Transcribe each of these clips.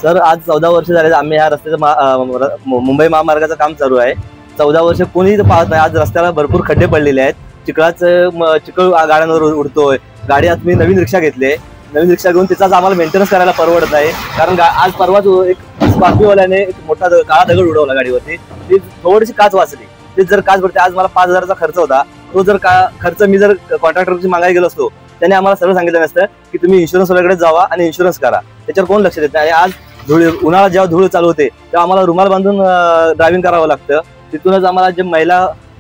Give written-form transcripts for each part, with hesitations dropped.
Sir आज 14 वर्ष झाले आम्ही ह्या रस्त्याचं मुंबई महामार्गाचं काम चालू आहे। 14 वर्ष कोणी पाहत नाही। आज रस्त्याला भरपूर खड्डे पडलेले आहेत। चिखल गाड्यांवर उडतोय। गाडी आज मी नवीन रिक्षा घेतली। नवीन रिक्षा घेऊन तिचाच आम्हाला मेंटेनन्स करायला परवडत नाही। कारण आज परवाच एक स्कॉर्पिओवाल्याने एक मोठा काळा दगड उडवला गाडीवरती। ती थोडीशी काच वाचली। ती जर काच पडते आज मला 5000चा खर्च होता। तो जर खर्च मी जर कॉन्ट्रॅक्टरची मागायला गेलो असतो त्याने आम्हाला सर्व सांगितलं नसतं की तुम्ही इन्शुरन्स वाल्याकडे जावा आणि इन्शुरन्स करा। त्याच्यावर कोण लक्ष देत नाही। आज उन्हाळा जेव्हा धूळ चालू होते तेव्हा आम्हाला रुमाल बांधून ड्रायव्हिंग करावं लागतं। तिथूनच आम्हाला जे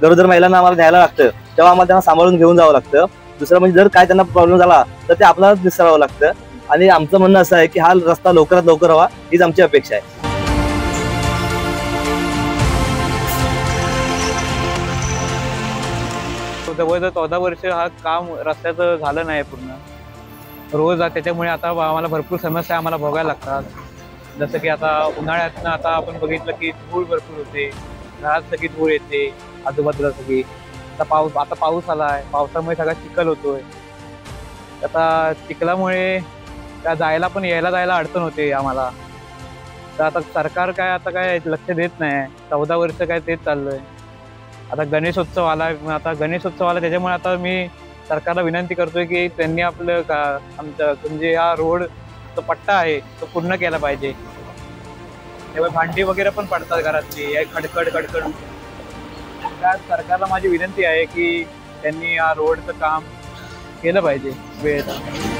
गरोदर महिलांना आम्हाला न्यायला लागतं तेव्हा आम्हाला त्यांना सांभाळून घेऊन जावं लागतं। दुसरं म्हणजे जर काय त्यांना प्रॉब्लेम झाला तर ते आपल्यालाच निसरावं लागतं। आणि आमचं म्हणणं असं आहे की हा रस्ता लवकरात लवकर व्हावा हीच आमची अपेक्षा आहे। जवळजवळ 14 वर्ष हा काम रस्त्याचं झालं नाही पूर्ण। रोज त्याच्यामुळे आता आम्हाला भरपूर समस्या आम्हाला भोगायला लागतात। जसं की आता उन्हाळ्यातनं आता आपण बघितलं की धूळ भरपूर होते, घरात सगळी धूळ येते, आजूबाजूला सगळी। आता पाऊस आला आहे, पावसामुळे सगळा चिखल होतोय। आता चिखलामुळे त्या यायला जायला अडचण होते आम्हाला। तर आता सरकार काय लक्ष देत नाही। 14 वर्ष काय तेच चाललंय। आता गणेशोत्सव आला त्याच्यामुळे आता मी सरकारला विनंती करतोय की त्यांनी आपलं आमचं म्हणजे हा रोड जो पट्टा आहे तो पूर्ण केला पाहिजे। त्यामुळे भांडी वगैरे पण पडतात घरातली खडखड त्या सरकारला माझी विनंती आहे की त्यांनी या रोडचं काम केलं पाहिजे वेळेत।